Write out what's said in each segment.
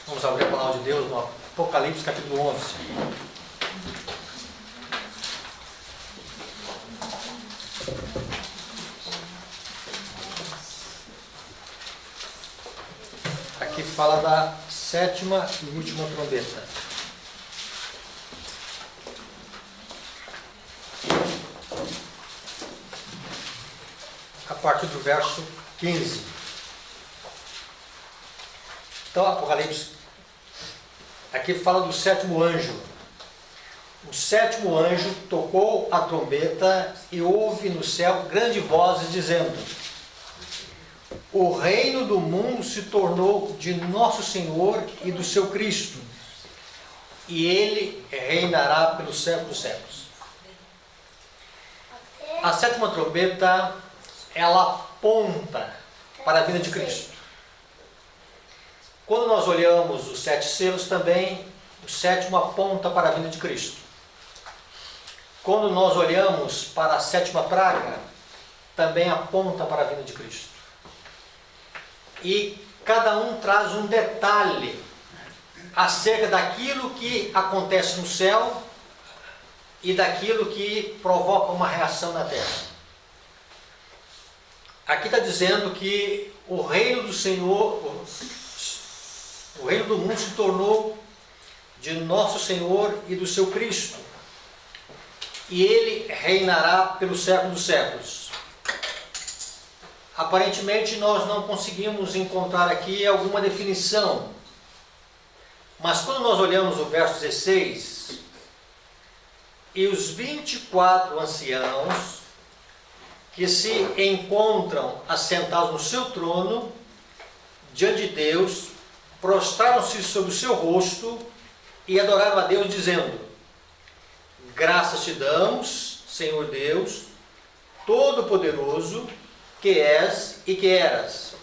Vamos abrir a palavra de Deus no Apocalipse capítulo 11. Aqui fala da sétima e última trombeta. A partir do verso 15. Então, Apocalipse, aqui fala do sétimo anjo. O sétimo anjo tocou a trombeta e houve no céu grandes vozes dizendo: o reino do mundo se tornou de nosso Senhor e do seu Cristo, e ele reinará pelos séculos dos séculos. A sétima trombeta, ela aponta para a vinda de Cristo. Quando nós olhamos os 7 selos também, o sétimo aponta para a vinda de Cristo. Quando nós olhamos para a sétima praga, também aponta para a vinda de Cristo. E cada um traz um detalhe acerca daquilo que acontece no céu e daquilo que provoca uma reação na terra. Aqui está dizendo que o reino do Senhor, o reino do mundo se tornou de nosso Senhor e do seu Cristo, e ele reinará pelos séculos dos séculos. Aparentemente nós não conseguimos encontrar aqui alguma definição, mas quando nós olhamos o verso 16, e os 24 anciãos que se encontram assentados no seu trono, diante de Deus, prostraram-se sobre o seu rosto e adoraram a Deus, dizendo: graças te damos, Senhor Deus, Todo-Poderoso, que és e que eras,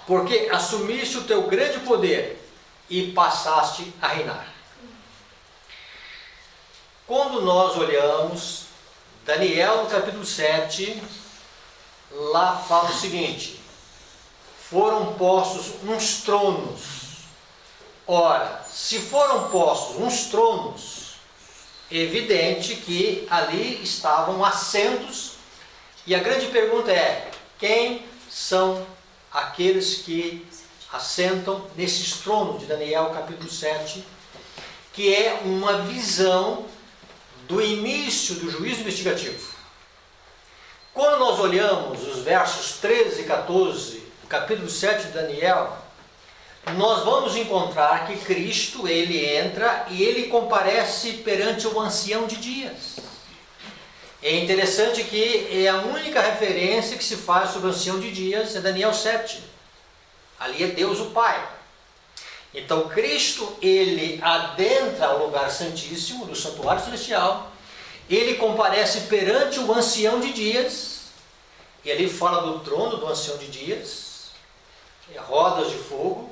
porque assumiste o teu grande poder e passaste a reinar. Quando nós olhamos Daniel no capítulo 7, lá fala o seguinte: foram postos uns tronos. Ora, se foram postos uns tronos, evidente que ali estavam assentos, e a grande pergunta é: quem são aqueles que assentam nesses tronos de Daniel capítulo 7, que é uma visão do início do juízo investigativo. Quando nós olhamos os versos 13 e 14 do capítulo 7 de Daniel, nós vamos encontrar que Cristo, ele entra e ele comparece perante o ancião de dias. É interessante que é a única referência que se faz sobre o ancião de dias é Daniel 7. Ali é Deus o Pai. Então Cristo, ele adentra o lugar santíssimo do santuário celestial, ele comparece perante o ancião de dias, e ali fala do trono do ancião de dias, rodas de fogo,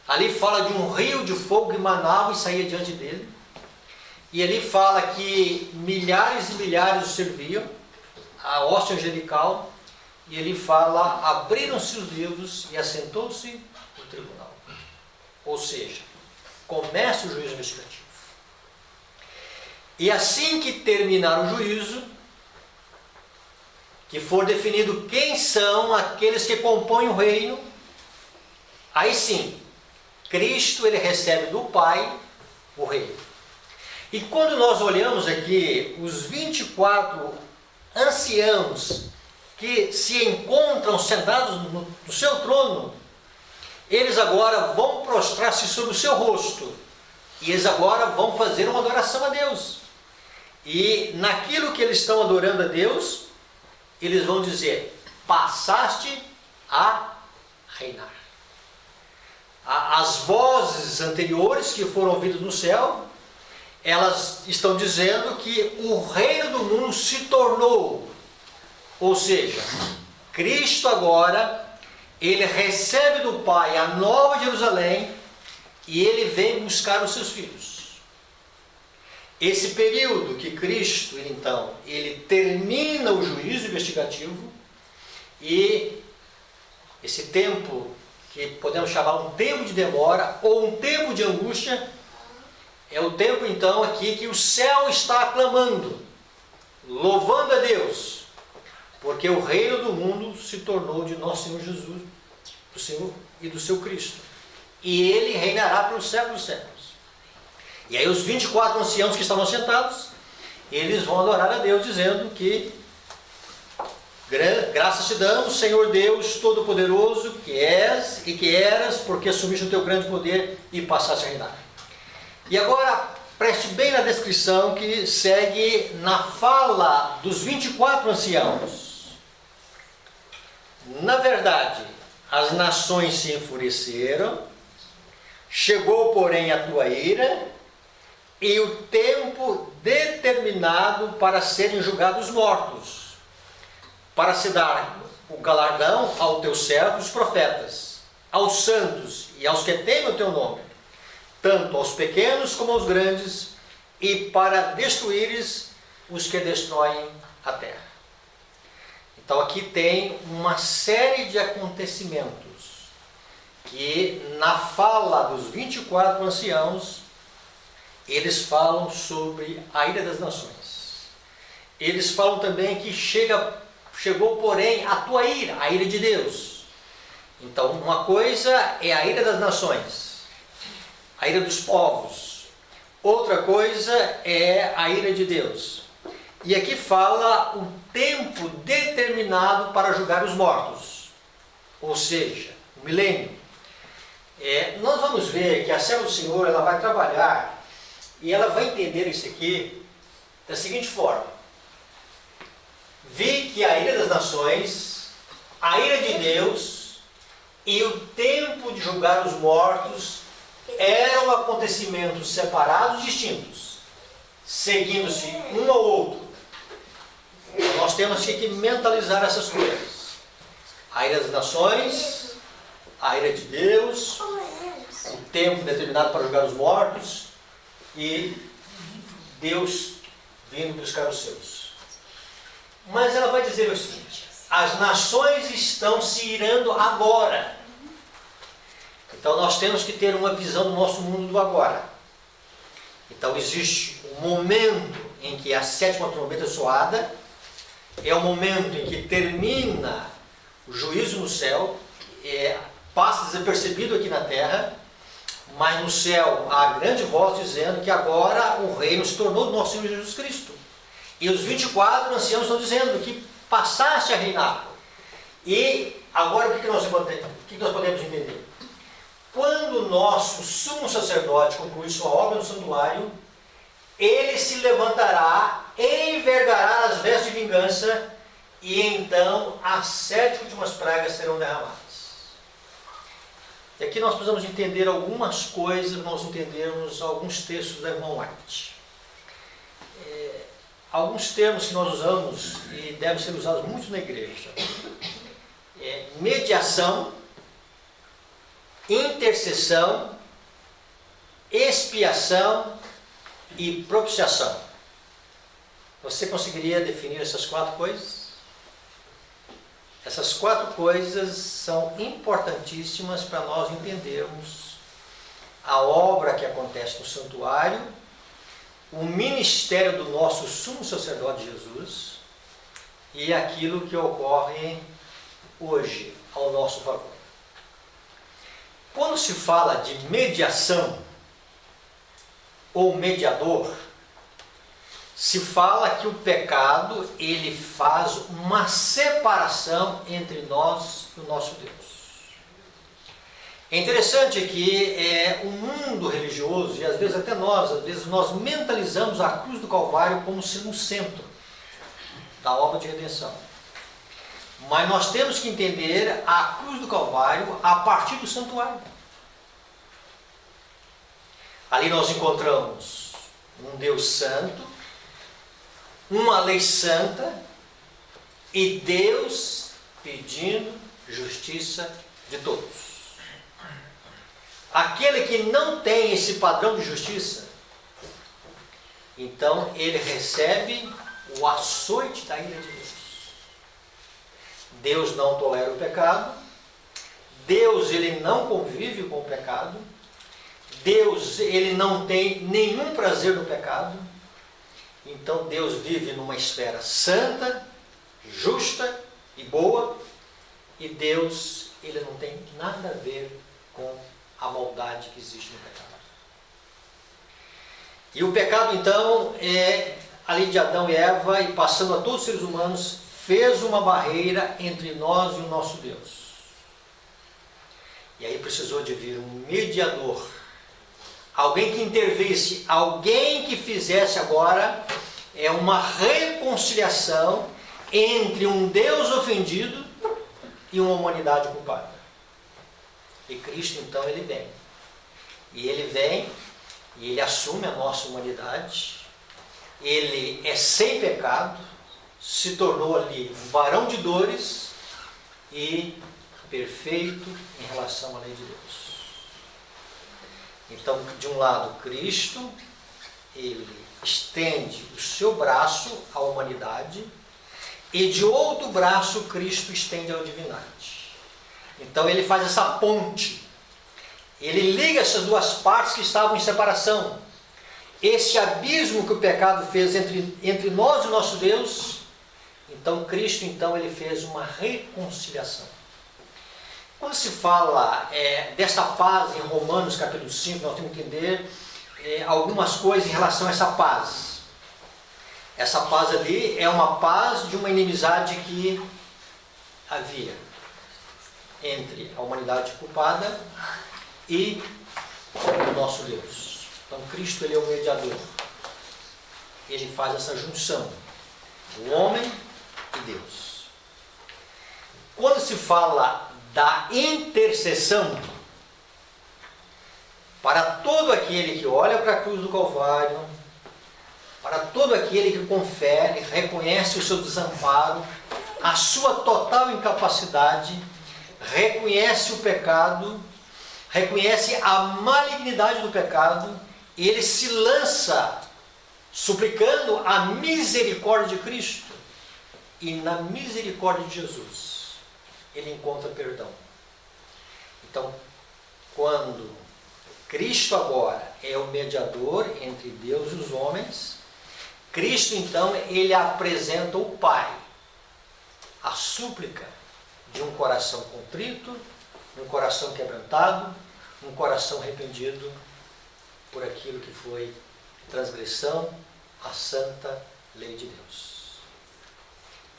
ali fala de um rio de fogo que emanava e saía diante dele, e ali fala que milhares e milhares o serviam, a hoste angelical, e ele fala: abriram-se os livros e assentou-se no tribunal. Ou seja, começa o juízo investigativo. E assim que terminar o juízo, que for definido quem são aqueles que compõem o reino, aí sim, Cristo, ele recebe do Pai o reino. E quando nós olhamos aqui os 24 anciãos que se encontram sentados no seu trono, eles agora vão prostrar-se sobre o seu rosto, e eles agora vão fazer uma adoração a Deus. E naquilo que eles estão adorando a Deus, eles vão dizer: passaste a reinar. As vozes anteriores que foram ouvidas no céu, elas estão dizendo que o reino do mundo se tornou, ou seja, Cristo agora, ele recebe do Pai a nova Jerusalém e ele vem buscar os seus filhos. Esse período que Cristo, então, ele termina o juízo investigativo, e esse tempo que podemos chamar um tempo de demora ou um tempo de angústia, é o tempo então aqui que o céu está clamando, louvando a Deus, porque o reino do mundo se tornou de nosso Senhor Jesus, do Senhor e do seu Cristo, e Ele reinará pelos séculos dos séculos. E aí os 24 anciãos que estavam sentados, eles vão adorar a Deus, dizendo que graças te damos, Senhor Deus Todo-Poderoso, que és e que eras, porque assumiste o teu grande poder e passaste a reinar. E agora, preste bem na descrição que segue na fala dos 24 anciãos. Na verdade, as nações se enfureceram, chegou, porém, a tua ira, e o tempo determinado para serem julgados mortos, para se dar o galardão ao teu servo, os profetas, aos santos e aos que temem o teu nome, tanto aos pequenos como aos grandes, e para destruíres os que destroem a terra. Então aqui tem uma série de acontecimentos que na fala dos 24 anciãos eles falam sobre a ira das nações. Eles falam também que chegou, porém, a tua ira, a ira de Deus. Então, uma coisa é a ira das nações, a ira dos povos. Outra coisa é a ira de Deus. E aqui fala o tempo determinado para julgar os mortos, ou seja, o milênio. Nós vamos ver que a serva do Senhor ela vai trabalhar e ela vai entender isso aqui da seguinte forma: vi que a ira das nações, a ira de Deus e o tempo de julgar os mortos eram acontecimentos separados, distintos, seguindo-se um ao outro. Nós temos que mentalizar essas coisas: a ira das nações, a ira de Deus, o tempo determinado para julgar os mortos e Deus vindo buscar os seus. Mas ela vai dizer o seguinte: as nações estão se irando agora. Então nós temos que ter uma visão do nosso mundo do agora. Então existe um momento em que a sétima trombeta é soada, é o momento em que termina o juízo no céu, passa desapercebido aqui na terra, mas no céu há grande voz dizendo que agora o reino se tornou do nosso Senhor Jesus Cristo. E os 24 anciãos estão dizendo que passaste a reinar. E agora o que nós podemos entender? Quando o nosso sumo sacerdote concluir sua obra no santuário, ele se levantará, envergará as vestes de vingança, e então as 7 últimas pragas serão derramadas. E aqui nós precisamos entender algumas coisas, nós entendermos alguns textos da irmã White. Alguns termos que nós usamos e devem ser usados muito na igreja: mediação, intercessão, expiação e propiciação. Você conseguiria definir essas 4 coisas? Essas 4 coisas são importantíssimas para nós entendermos a obra que acontece no santuário, o ministério do nosso sumo sacerdote Jesus e aquilo que ocorre hoje ao nosso favor. Quando se fala de mediação ou mediador, se fala que o pecado ele faz uma separação entre nós e o nosso Deus. É interessante que o mundo religioso, e às vezes até nós, mentalizamos a cruz do Calvário como sendo o centro da obra de redenção. Mas nós temos que entender a cruz do Calvário a partir do santuário. Ali nós encontramos um Deus santo, uma lei santa e Deus pedindo justiça de todos. Aquele que não tem esse padrão de justiça, então ele recebe o açoite da ira de Deus. Deus não tolera o pecado, Deus, ele não convive com o pecado. Deus, ele não tem nenhum prazer no pecado. Então Deus vive numa esfera santa, justa e boa. E Deus, ele não tem nada a ver com a maldade que existe no pecado. E o pecado, então, a lei de Adão e Eva, e passando a todos os seres humanos, fez uma barreira entre nós e o nosso Deus. E aí precisou de vir um mediador, alguém que intervisse, alguém que fizesse agora uma reconciliação entre um Deus ofendido e uma humanidade culpada. E Cristo, então, ele vem. E ele vem e ele assume a nossa humanidade. Ele é sem pecado, se tornou ali um varão de dores e perfeito em relação à lei de Deus. Então, de um lado, Cristo, ele estende o seu braço à humanidade, e de outro braço, Cristo estende ao divindade. Então, ele faz essa ponte. Ele liga essas duas partes que estavam em separação. Esse abismo que o pecado fez entre nós e o nosso Deus, então Cristo, então, ele fez uma reconciliação. Quando se fala dessa paz em Romanos capítulo 5, nós temos que entender algumas coisas em relação a essa paz. Essa paz ali é uma paz de uma inimizade que havia entre a humanidade culpada e o nosso Deus. Então Cristo, ele é o mediador. Ele faz essa junção, o homem e Deus. Quando se fala da intercessão, para todo aquele que olha para a cruz do Calvário, para todo aquele que confere, reconhece o seu desamparo, a sua total incapacidade, reconhece o pecado, reconhece a malignidade do pecado, e ele se lança suplicando a misericórdia de Cristo. E na misericórdia de Jesus, ele encontra perdão. Então, quando Cristo agora é o mediador entre Deus e os homens, Cristo, então, ele apresenta o Pai, a súplica de um coração contrito, um coração quebrantado, um coração arrependido por aquilo que foi transgressão à santa lei de Deus.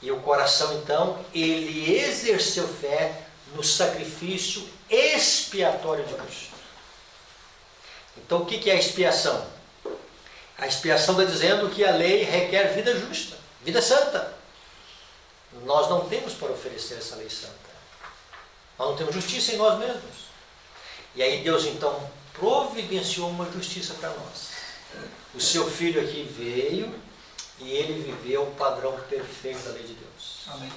E o coração, então, ele exerceu fé no sacrifício expiatório de Cristo. Então, o que é a expiação? A expiação está dizendo que a lei requer vida justa, vida santa. Nós não temos para oferecer essa lei santa. Nós não temos justiça em nós mesmos. E aí Deus, então, providenciou uma justiça para nós. O seu filho aqui veio e ele viveu o padrão perfeito da lei de Deus. Amém.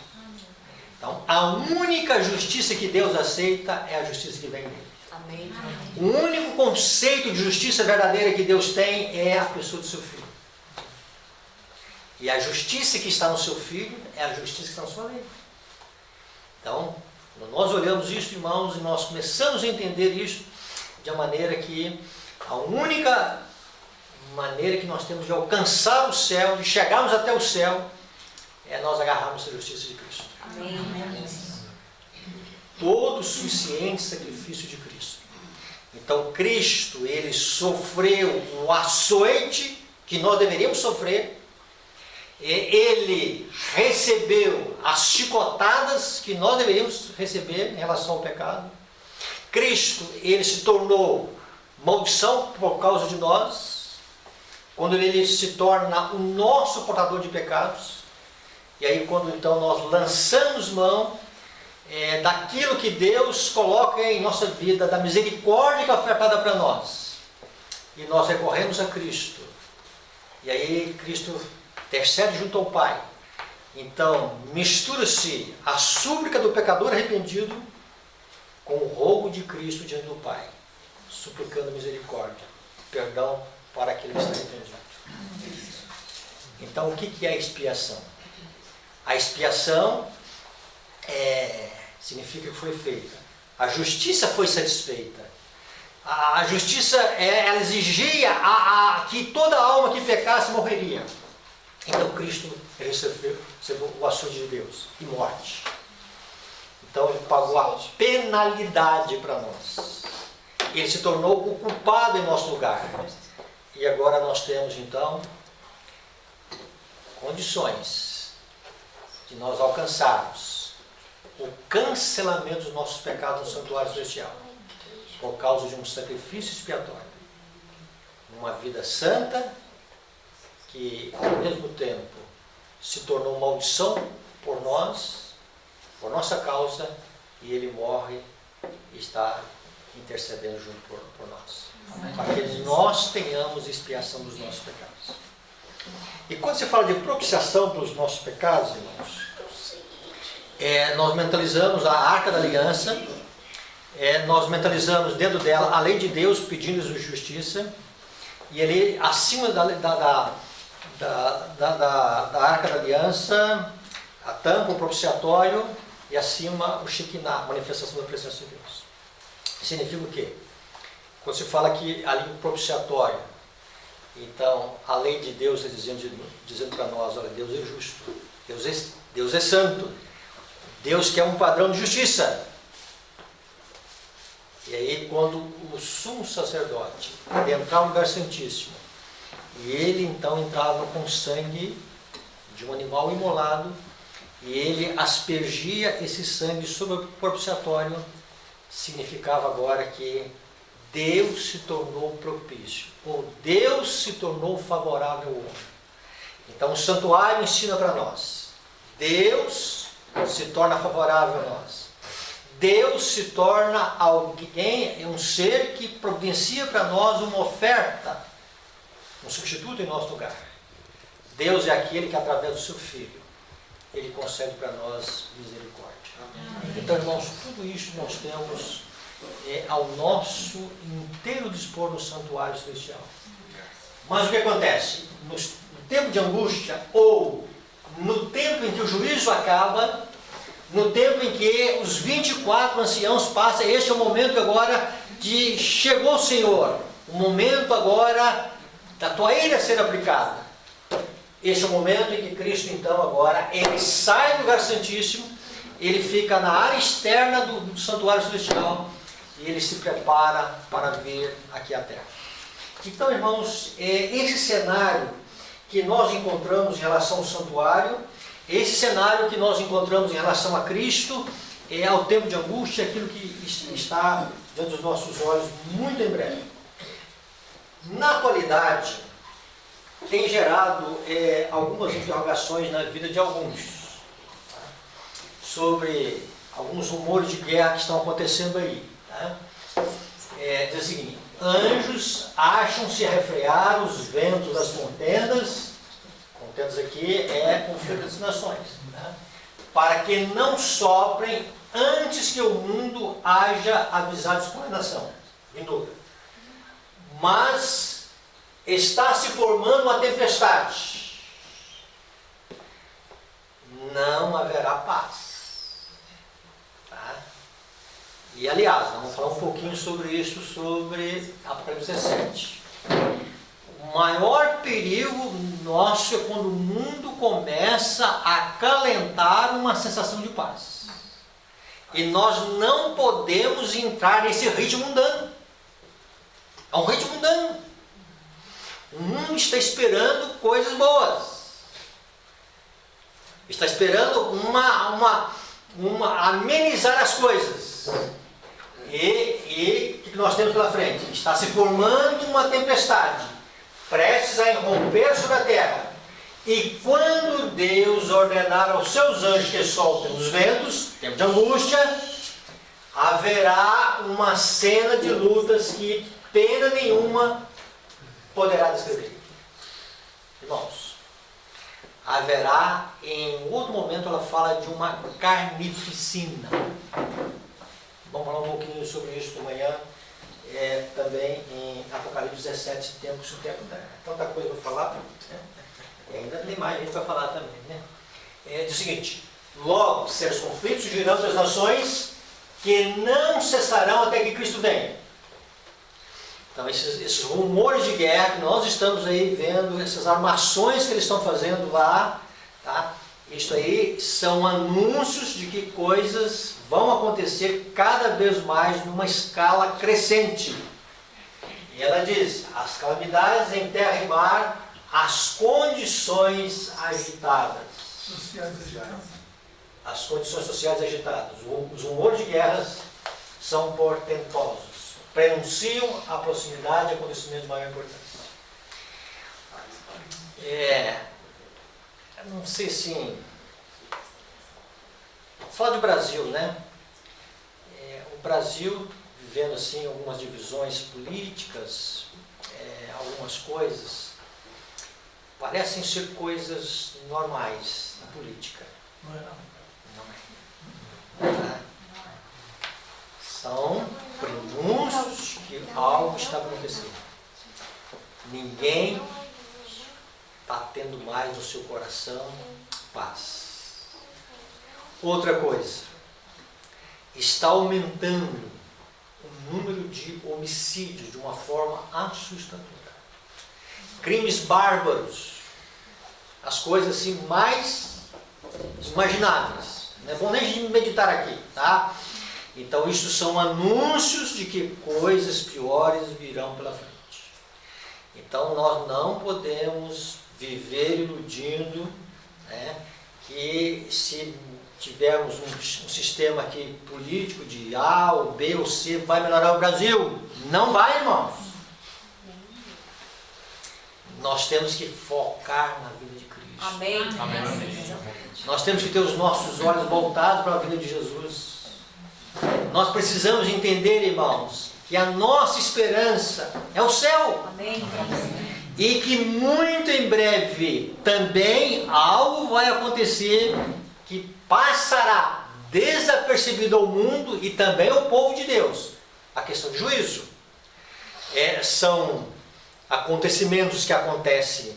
Então, a única justiça que Deus aceita é a justiça que vem dele. Amém. O único conceito de justiça verdadeira que Deus tem é a pessoa do seu filho. E a justiça que está no seu filho é a justiça que está na sua lei. Então, quando nós olhamos isso, irmãos, e nós começamos a entender isso de uma maneira que a única maneira que nós temos de alcançar o céu, de chegarmos até o céu, é nós agarrarmos a justiça de Cristo. Amém. Todo o suficiente sacrifício de Cristo. Então Cristo, ele sofreu o açoite que nós deveríamos sofrer. Ele recebeu as chicotadas que nós deveríamos receber em relação ao pecado. Cristo, ele se tornou maldição por causa de nós, quando ele se torna o nosso portador de pecados. E aí, quando então nós lançamos mão daquilo que Deus coloca em nossa vida, da misericórdia que é ofertada para nós, e nós recorremos a Cristo, e aí Cristo intercede junto ao Pai. Então, mistura-se a súplica do pecador arrependido com o rogo de Cristo diante do Pai, suplicando misericórdia, perdão para aquele que está arrependido. Então, o que é a expiação? A expiação significa que foi feita A justiça foi satisfeita. A justiça, ela exigia que toda alma que pecasse morreria. Então Cristo recebeu o açoite de Deus e morte. Então ele pagou a penalidade para nós. Ele se tornou o culpado em nosso lugar. E agora nós temos então condições de nós alcançarmos o cancelamento dos nossos pecados no santuário celestial, por causa de um sacrifício expiatório. Uma vida santa, que ao mesmo tempo se tornou maldição por nós, por nossa causa, e ele morre e está intercedendo junto por nós, para que nós tenhamos expiação dos nossos pecados. E quando se fala de propiciação pelos nossos pecados, irmãos, nós mentalizamos a Arca da Aliança, nós mentalizamos dentro dela a lei de Deus pedindo justiça, e ali acima da Arca da Aliança, a tampa, o propiciatório, e acima o Shekinah, manifestação da presença de Deus. Significa o quê? Quando se fala que ali o propiciatório, então a lei de Deus está dizendo para nós, olha, Deus é justo, Deus é santo, Deus quer um padrão de justiça. E aí quando o sumo sacerdote adentrar o lugar santíssimo, e ele então entrava com sangue de um animal imolado, e ele aspergia esse sangue sobre o propiciatório, significava agora que Deus se tornou propício, ou Deus se tornou favorável ao homem. Então o santuário ensina para nós, Deus se torna favorável a nós. Deus se torna alguém, um ser que providencia para nós uma oferta, um substituto em nosso lugar. Deus é aquele que através do seu Filho, ele concede para nós misericórdia. Então, irmãos, tudo isso nós temos ao nosso inteiro dispor no santuário celestial. Mas o que acontece? No tempo de angústia, ou no tempo em que o juízo acaba, no tempo em que os 24 anciãos passam, este é o momento agora de chegou o Senhor, o momento agora da tua ira ser aplicada. Este é o momento em que Cristo então agora, ele sai do lugar santíssimo, ele fica na área externa do santuário celestial e ele se prepara para vir aqui à terra. Então, irmãos, esse cenário que nós encontramos em relação ao santuário, esse cenário que nós encontramos em relação a Cristo, ao tempo de angústia, aquilo que está diante dos nossos olhos muito em breve. Na atualidade, tem gerado algumas interrogações na vida de alguns, sobre alguns rumores de guerra que estão acontecendo aí. Tá? Diz o seguinte: anjos acham-se a refrear os ventos das contendas aqui conflito das nações, tá? Para que não soprem antes que o mundo haja avisado de condenação vindoura. Mas está se formando uma tempestade. Não haverá paz. Tá? E aliás, vamos falar um pouquinho sobre isso, sobre Apocalipse 17. O maior perigo nosso é quando o mundo começa a acalentar uma sensação de paz. E nós não podemos entrar nesse ritmo mundano. É um ritmo mundano. O mundo está esperando coisas boas. Está esperando amenizar as coisas. E o que nós temos pela frente? Está se formando uma tempestade, prestes a irromper sobre a terra. E quando Deus ordenar aos seus anjos que soltem os ventos, tempo de angústia, haverá uma cena de lutas que pena nenhuma poderá descrever. Irmãos, haverá, em outro momento ela fala de uma carnificina. Vamos falar um pouquinho sobre isso amanhã, também em Apocalipse 17, tempos, o tempo da tanta coisa para falar, né? E ainda tem mais gente para falar também, né? Diz o seguinte: logo, seus conflitos surgirão das nações, que não cessarão até que Cristo venha. Então, esses rumores de guerra que nós estamos aí vendo, essas armações que eles estão fazendo lá, tá? Isso aí são anúncios de que coisas vão acontecer cada vez mais numa escala crescente. E ela diz, as calamidades em terra e mar, as condições agitadas. As condições sociais agitadas. Os rumores de guerras são portentosos. Prenunciam a proximidade de acontecimentos de maior importância. Eu não sei assim. Falar de Brasil, né? O Brasil vivendo assim algumas divisões políticas, algumas coisas, parecem ser coisas normais na política. Não é não. Não é. São prenúncios que algo está acontecendo. Ninguém está tendo mais no seu coração paz. Outra coisa, está aumentando o número de homicídios de uma forma assustadora. Crimes bárbaros, as coisas assim mais imagináveis. Não é bom nem a gente meditar aqui, tá? Então, isso são anúncios de que coisas piores virão pela frente. Então, nós não podemos viver iludindo, né, que se tivermos um sistema aqui político de A ou B ou C vai melhorar o Brasil. Não vai, irmãos. Nós temos que focar na vida de Cristo. Amém. Amém. Nós temos que ter os nossos olhos voltados para a vida de Jesus. Nós precisamos entender, irmãos, que a nossa esperança é o céu. Amém. E que muito em breve também algo vai acontecer que passará desapercebido ao mundo e também ao povo de Deus. A questão de juízo. São acontecimentos que acontecem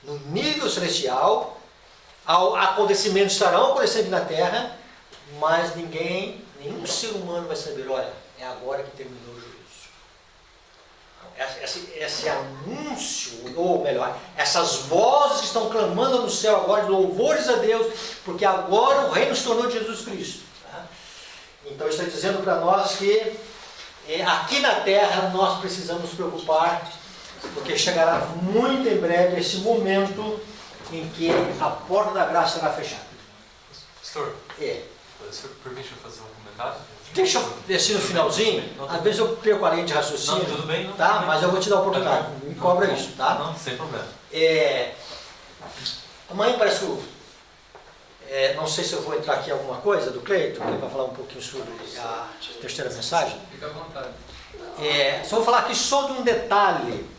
no nível celestial, acontecimentos estarão acontecendo na terra, mas nenhum ser humano vai saber, olha, é agora que terminou o juízo. Esse anúncio, ou melhor, essas vozes que estão clamando no céu agora, de louvores a Deus, porque agora o reino se tornou de Jesus Cristo. Tá? Então está dizendo para nós que aqui na terra nós precisamos nos preocupar, porque chegará muito em breve esse momento em que a porta da graça será fechada. Pastor, o senhor permite eu fazer um comentário? Deixa eu descer no finalzinho, às vezes eu perco a linha de raciocínio, não, tudo bem, não, tá? tudo bem. Mas eu vou te dar a oportunidade, me cobra isso, tá? Não, sem problema. Amanhã parece que não sei se eu vou entrar aqui em alguma coisa do Cleiton, que ele vai falar um pouquinho sobre a terceira mensagem. Fica à vontade. Só vou falar aqui só de um detalhe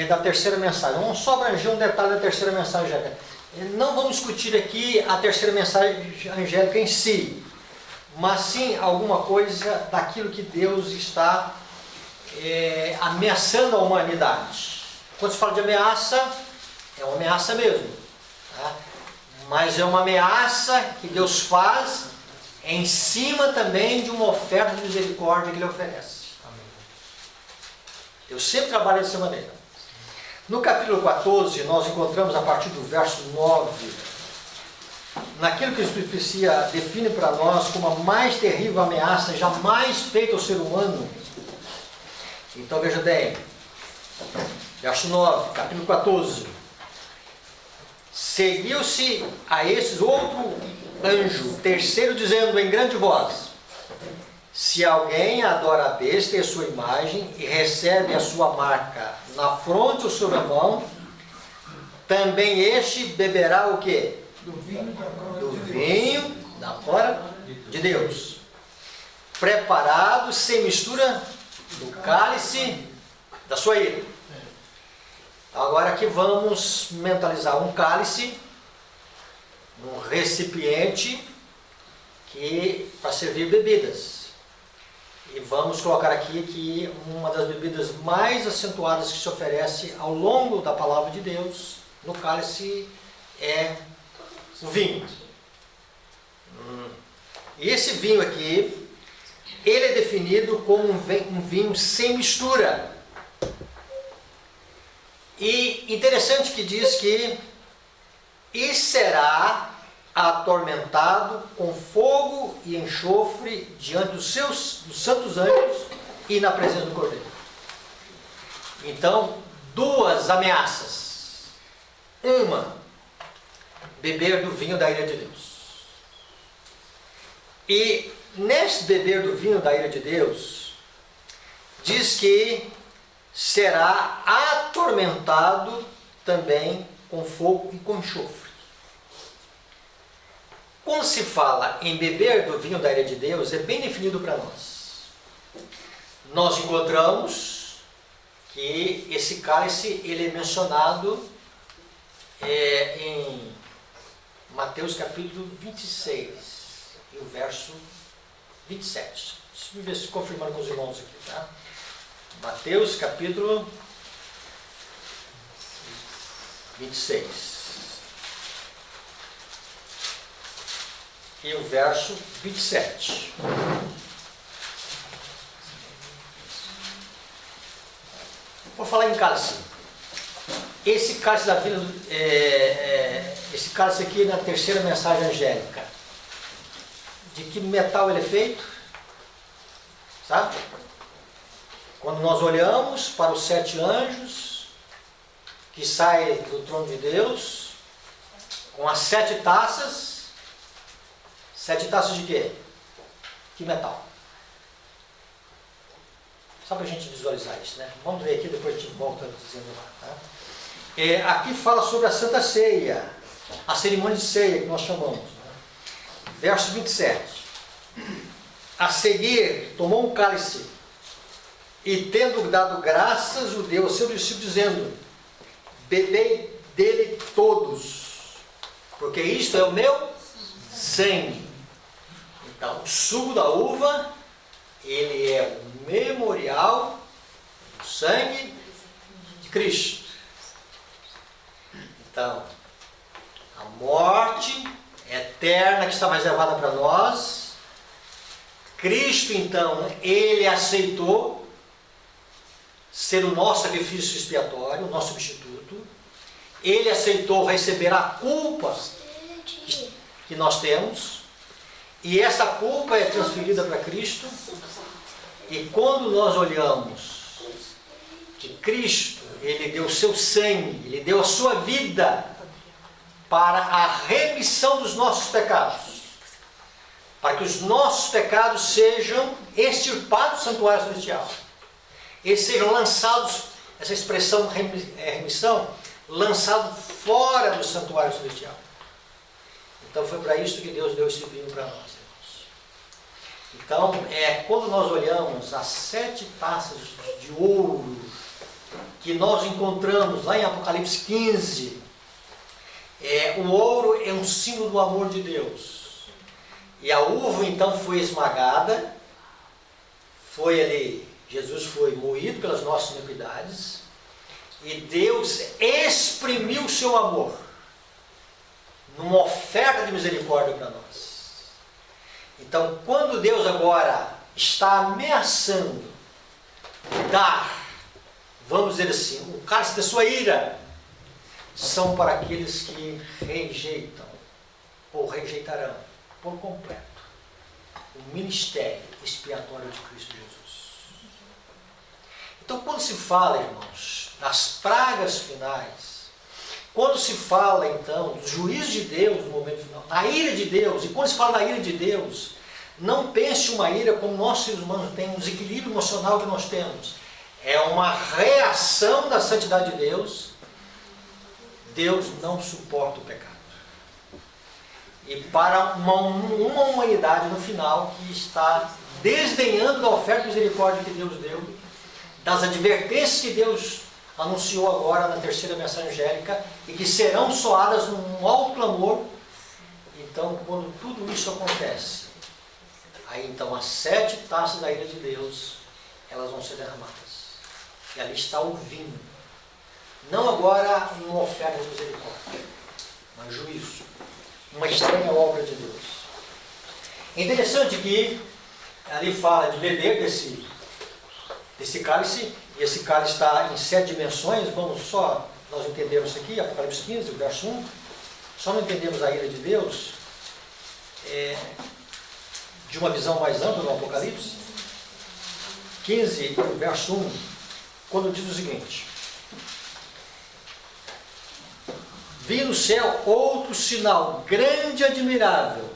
da terceira mensagem. Vamos só abranger um detalhe da terceira mensagem angélica. Não vamos discutir aqui a terceira mensagem angélica em si, mas sim alguma coisa daquilo que Deus está ameaçando a humanidade. Quando se fala de ameaça, é uma ameaça mesmo, tá? Mas é uma ameaça que Deus faz em cima também de uma oferta de misericórdia que Ele oferece. Eu sempre trabalho dessa maneira. No capítulo 14, nós encontramos a partir do verso 9, naquilo que a Escritura define para nós como a mais terrível ameaça jamais feita ao ser humano. Então veja bem, verso 9, capítulo 14. Seguiu-se a esses outro anjo, terceiro, dizendo em grande voz: se alguém adora a besta e a sua imagem e recebe a sua marca na fronte ou sobre a mão, também este beberá o quê? Do vinho Da glória de Deus, preparado sem mistura do cálice da sua ira. Agora aqui vamos mentalizar um cálice, um recipiente para servir bebidas. E vamos colocar aqui que uma das bebidas mais acentuadas que se oferece ao longo da palavra de Deus no cálice é o vinho. E esse vinho aqui, ele é definido como um vinho sem mistura. E interessante que diz que e será atormentado com fogo e enxofre diante dos santos anjos e na presença do Cordeiro. Então, duas ameaças. Uma, beber do vinho da ira de Deus. E nesse beber do vinho da ira de Deus, diz que será atormentado também com fogo e com enxofre. Quando se fala em beber do vinho da ira de Deus, é bem definido para nós. Nós encontramos que esse cálice ele é mencionado em Mateus capítulo 26 e o verso 27. Deixa eu ver se confirmando com os irmãos aqui, tá? Mateus capítulo 26 e o verso 27. Vou falar em cálice. Esse cálice da vida, esse cálice aqui na terceira mensagem angélica. De que metal ele é feito? Sabe? Quando nós olhamos para os 7 anjos que saem do trono de Deus com as 7 taças. 7 taças de quê? Que metal? Só para a gente visualizar isso, né? Vamos ver aqui, depois a gente volta dizendo lá. Tá? Aqui fala sobre a Santa Ceia, a cerimônia de ceia que nós chamamos. Né? Verso 27. A seguir, tomou um cálice e, tendo dado graças, o deu ao seu discípulo, dizendo: bebei dele todos, porque isto é o meu sangue. Então, o suco da uva, ele é o memorial do sangue de Cristo. Então, a morte eterna que está reservada para nós, Cristo, então, ele aceitou ser o nosso sacrifício expiatório, o nosso substituto. Ele aceitou receber a culpa que nós temos. E essa culpa é transferida para Cristo. E quando nós olhamos que Cristo, ele deu o seu sangue, ele deu a sua vida para a remissão dos nossos pecados. Para que os nossos pecados sejam extirpados do santuário celestial. Eles sejam lançados, essa expressão remissão, lançado fora do santuário celestial. Então foi para isso que Deus deu esse vinho para nós, irmãos. Então, quando nós olhamos as 7 taças de ouro que nós encontramos lá em Apocalipse 15, o ouro é um símbolo do amor de Deus. E a uva então foi esmagada, foi ali, Jesus foi moído pelas nossas iniquidades, e Deus exprimiu o seu amor numa oferta de misericórdia para nós. Então, quando Deus agora está ameaçando dar, vamos dizer assim, o cálice da sua ira, são para aqueles que rejeitam, ou rejeitarão, por completo, o ministério expiatório de Cristo Jesus. Então, quando se fala, irmãos, das pragas finais, quando se fala, então, do juízo de Deus no momento final, da ira de Deus, e quando se fala da ira de Deus, não pense uma ira como nós, seres humanos, temos, um desequilíbrio emocional que nós temos. É uma reação da santidade de Deus. Deus não suporta o pecado. E para uma humanidade no final que está desdenhando da oferta de misericórdia que Deus deu, das advertências que Deus anunciou agora na terceira mensagem angélica e que serão soadas num alto clamor. Então, quando tudo isso acontece, aí então as 7 taças da ira de Deus, elas vão ser derramadas. E ali está o vinho. Não agora uma oferta de misericórdia, mas juízo. Uma estranha obra de Deus. É interessante que ali fala de beber desse cálice, e esse cálice está em 7 dimensões. Vamos só nós entendemos isso aqui, Apocalipse 15, verso 1. Só não entendemos a ira de Deus de uma visão mais ampla no Apocalipse 15, verso 1, quando diz o seguinte: vi no céu outro sinal grande e admirável,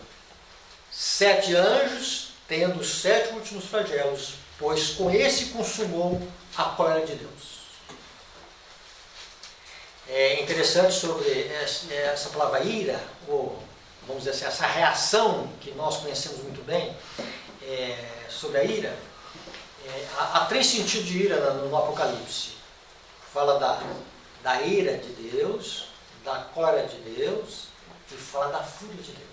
7 anjos tendo os 7 últimos flagelos, pois com esse consumou a cólera de Deus. É interessante sobre essa palavra ira, ou vamos dizer assim, essa reação que nós conhecemos muito bem sobre a ira. Há 3 sentidos de ira no Apocalipse. Fala da ira de Deus, da cólera de Deus e fala da fúria de Deus.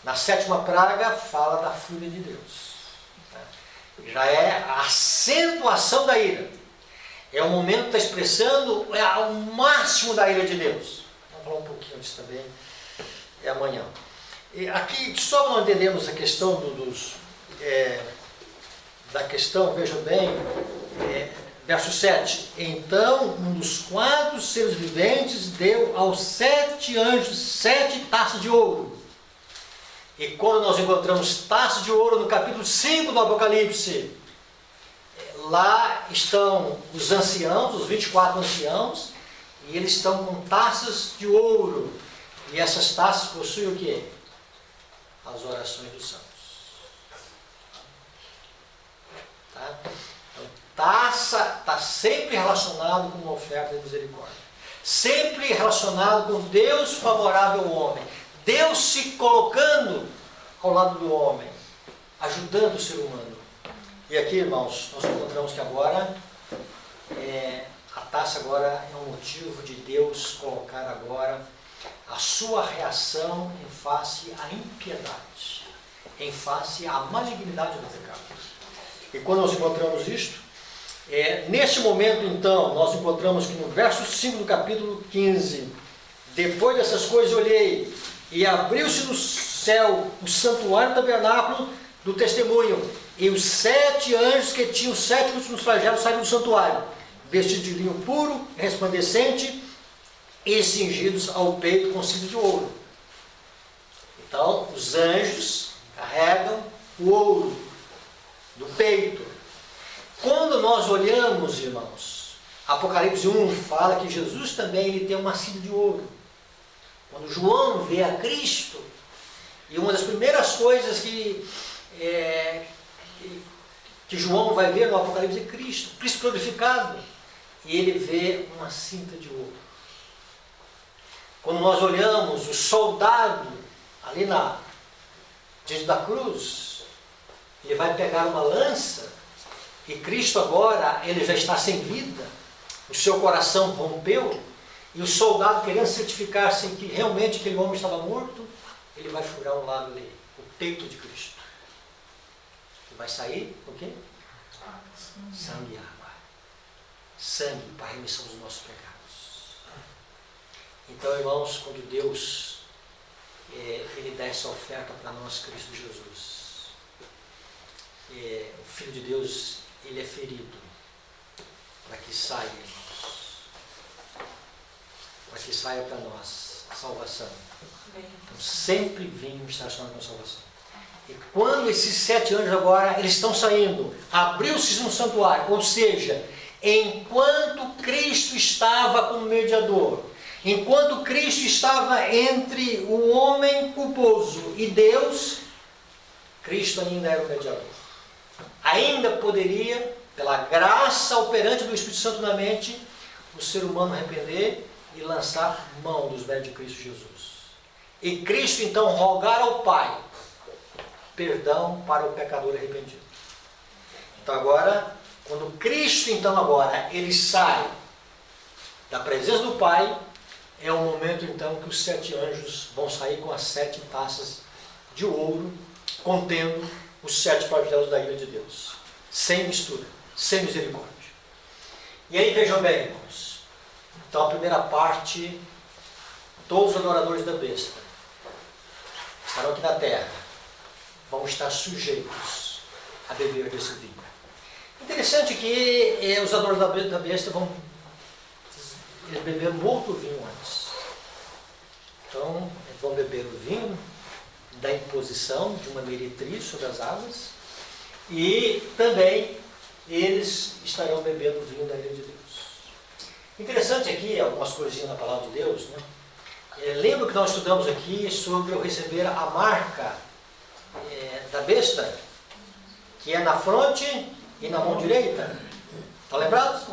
Na 7ª praga fala da fúria de Deus. Já é a acentuação da ira. É o momento que está expressando o máximo da ira de Deus. Vamos falar um pouquinho disso também amanhã. E aqui só não entendemos a questão da questão, veja bem, verso 7. Então um dos 4 seres viventes deu aos 7 anjos 7 taças de ouro. E quando nós encontramos taças de ouro no capítulo 5 do Apocalipse, lá estão os anciãos, os 24 anciãos, e eles estão com taças de ouro. E essas taças possuem o quê? As orações dos santos. Tá? Então, taça está sempre relacionado com uma oferta de misericórdia. Sempre relacionado com Deus favorável ao homem. Deus se colocando ao lado do homem, ajudando o ser humano. E aqui, irmãos, nós encontramos que agora a taça agora é um motivo de Deus colocar agora a sua reação em face à impiedade, em face à malignidade do pecado. E quando nós encontramos isto, neste momento então, nós encontramos que no verso 5 do capítulo 15, depois dessas coisas olhei, e abriu-se no céu o santuário do tabernáculo do testemunho, e os 7 anjos que tinham 7 últimos flagelos saíram do santuário, vestidos de linho puro, resplandecente, e cingidos ao peito com cinto de ouro. Então, os anjos carregam o ouro do peito. Quando nós olhamos, irmãos, Apocalipse 1 fala que Jesus também ele tem uma cinta de ouro. Quando João vê a Cristo, e uma das primeiras coisas que João vai ver no Apocalipse é Cristo glorificado, e ele vê uma cinta de ouro. Quando nós olhamos o soldado ali diante da cruz, ele vai pegar uma lança, e Cristo agora, ele já está sem vida, o seu coração rompeu, e o soldado querendo certificar-se que realmente aquele homem estava morto, ele vai furar um lado dele, o peito de Cristo. E vai sair o quê? Sangue e água. Sangue para a remissão dos nossos pecados. Então, irmãos, quando Deus ele dá essa oferta para nós, Cristo Jesus, o Filho de Deus, ele é ferido para que saia, irmãos, para que saia para nós a salvação. Então, sempre vimos relacionado com a salvação. E quando esses 7 anjos agora, eles estão saindo, abriu-se um santuário, ou seja, enquanto Cristo estava como mediador, enquanto Cristo estava entre o homem culposo e Deus, Cristo ainda era o mediador. Ainda poderia, pela graça operante do Espírito Santo na mente, o ser humano arrepender e lançar mão dos méritos de Cristo Jesus. E Cristo então rogar ao Pai perdão para o pecador arrependido. Então agora, quando Cristo então agora ele sai da presença do Pai, é o momento então que os 7 anjos vão sair com as 7 taças de ouro, contendo os 7 flagelos da ira de Deus, sem mistura, sem misericórdia. E aí vejam bem, irmãos, então a primeira parte, todos os adoradores da besta estarão aqui na terra, vão estar sujeitos a beber desse vinho. Interessante que os adoradores da besta eles beberam outro vinho antes. Então, eles vão beber o vinho da imposição de uma meretriz sobre as águas e também eles estarão bebendo o vinho da ira de Deus. Interessante aqui, algumas coisinhas na palavra de Deus, né? Lembra que nós estudamos aqui sobre eu receber a marca da besta, que é na fronte e na mão direita? Está lembrado?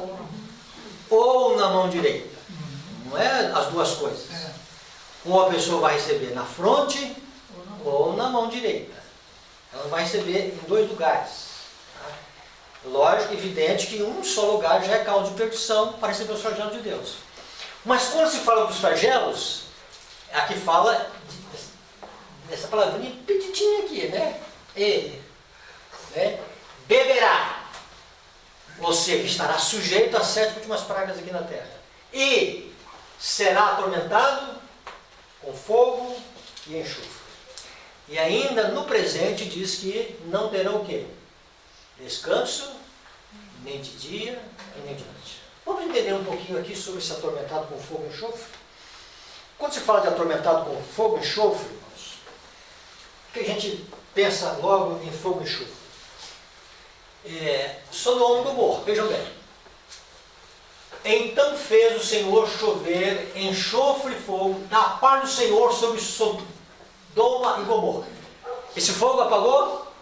Ou na mão direita. Não é as duas coisas. Ou a pessoa vai receber na fronte ou na mão direita. Ela vai receber em dois lugares. Lógico, evidente que um só lugar já é causa de perdição para receber os flagelos de Deus. Mas quando se fala dos flagelos, aqui fala dessa palavrinha petitinha aqui, né? Ele, né? Beberá, ou seja, estará sujeito às 7 últimas pragas aqui na terra. E será atormentado com fogo e enxofre. E ainda no presente diz que não terão o quê? Descanso, nem de dia e nem de noite. Vamos entender um pouquinho aqui sobre esse atormentado com fogo e enxofre? Quando se fala de atormentado com fogo e enxofre, irmãos, o que a gente pensa logo em fogo e enxofre? Sodoma e Gomorra, vejam bem. Então fez o Senhor chover enxofre e fogo da parte do Senhor sobre Sodoma e Gomorra. Esse fogo apagou?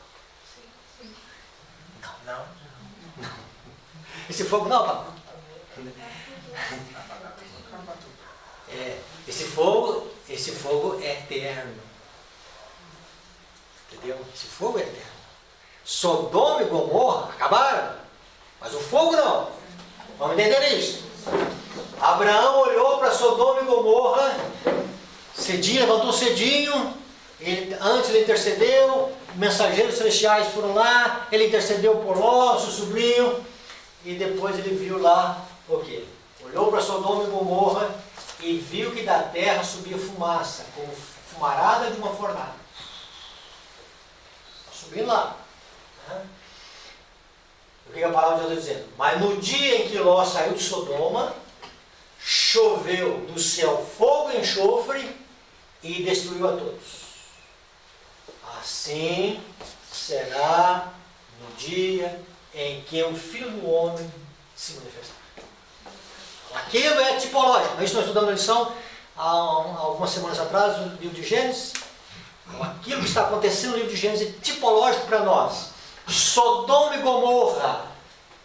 Não. Esse fogo não apagou. Esse fogo é eterno. Entendeu? Esse fogo é eterno. Sodoma e Gomorra acabaram, mas o fogo não. Vamos entender isso. Abraão olhou para Sodoma e Gomorra, cedinho, levantou cedinho, antes ele intercedeu, mensageiros celestiais foram lá, ele intercedeu por Ló, seu sobrinho, e depois ele viu lá o quê? Olhou para Sodoma e Gomorra e viu que da terra subia fumaça, como fumarada de uma fornalha. Subindo lá. O que a palavra de Deus está dizendo? Mas no dia em que Ló saiu de Sodoma, choveu do céu fogo e enxofre e destruiu a todos. Assim será no dia em que o Filho do Homem se manifestar. Aquilo é tipológico. Nós estamos estudando a lição há algumas semanas atrás no livro de Gênesis. Aquilo que está acontecendo no livro de Gênesis é tipológico para nós. Sodoma e Gomorra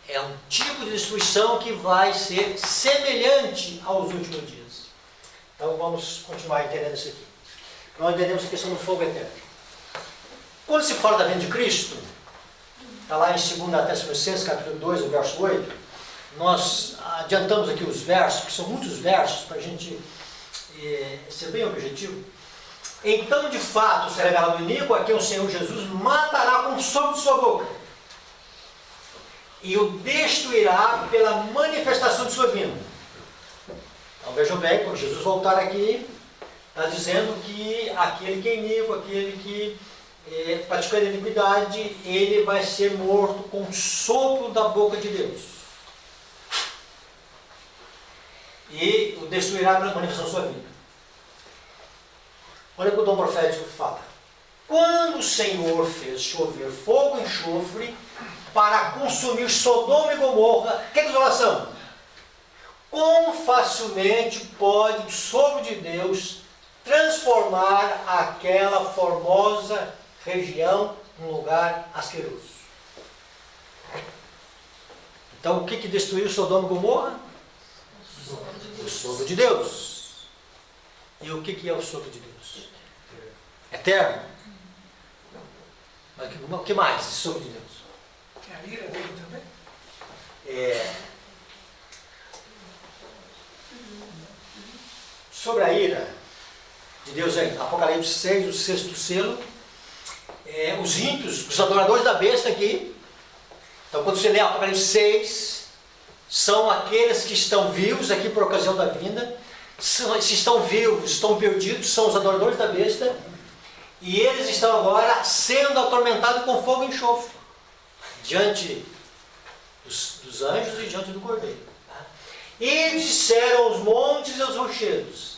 é um tipo de destruição que vai ser semelhante aos últimos dias. Então vamos continuar entendendo isso aqui. Nós entendemos a questão do fogo eterno. Quando se fala da vinda de Cristo, está lá em 2 Tessalonicenses, capítulo 2, o verso 8, nós adiantamos aqui os versos, que são muitos versos, para a gente ser bem objetivo. Então, de fato, se revelará o iníquo a quem o Senhor Jesus matará com o sopro de sua boca e o destruirá pela manifestação de sua vinda. Então, vejam bem, quando Jesus voltar aqui, está dizendo que aquele que é iníquo, aquele que praticando a iniquidade, ele vai ser morto com o sopro da boca de Deus. E o destruirá pela manifestação de sua vinda. Olha o que o dom profético fala. Quando o Senhor fez chover fogo e enxofre para consumir Sodoma e Gomorra, que desolação! Quão facilmente pode o sopro de Deus transformar aquela formosa região num lugar asqueroso? Então o que destruiu Sodoma e Gomorra? O sopro de Deus. E o que é o sopro de Deus? Eterno. Mas o que mais? Sopro de Deus. É a ira dele também? Sobre a ira de Deus aí, Apocalipse 6, o sexto selo, os ímpios, os adoradores da besta aqui. Então quando você lê Apocalipse 6, são aqueles que estão vivos aqui por ocasião da vinda. Se estão vivos, estão perdidos, são os adoradores da besta. E eles estão agora sendo atormentados com fogo e enxofre, diante dos anjos e diante do Cordeiro. E disseram aos montes e aos rochedos: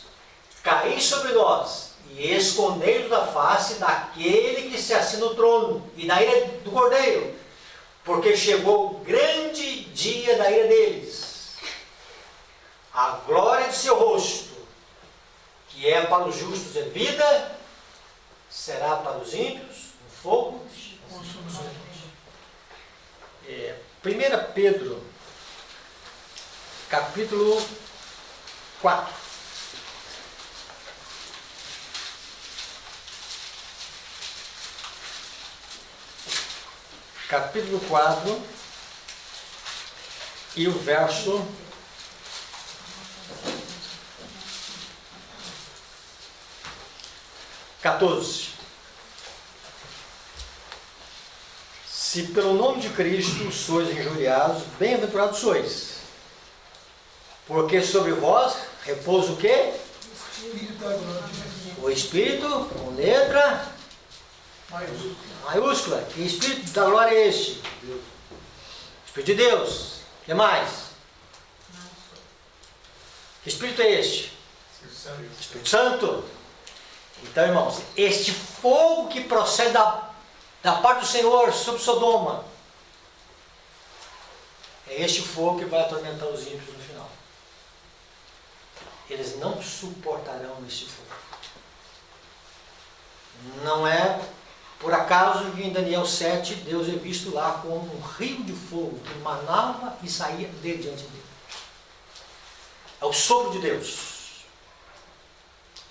caí sobre nós e escondei-nos da face daquele que se assina no trono e da ira do Cordeiro, porque chegou o grande dia da ira deles. A glória de seu rosto, que é para os justos é vida, será para os ímpios um fogo consumidor. 1 Pedro, capítulo 4. Capítulo 4 e o verso 14. Se pelo nome de Cristo sois injuriados, bem-aventurados sois, porque sobre vós repousa o quê? O Espírito, com letra maiúscula. Que Espírito da glória é este? Espírito de Deus. O que mais? Que Espírito é este? Espírito Santo. Então, irmãos, este fogo que procede da parte do Senhor sobre Sodoma, é este fogo que vai atormentar os ímpios no final. Eles não suportarão este fogo. Não é por acaso que em Daniel 7 Deus é visto lá como um rio de fogo que manava e saía dele diante dele. É o sopro de Deus.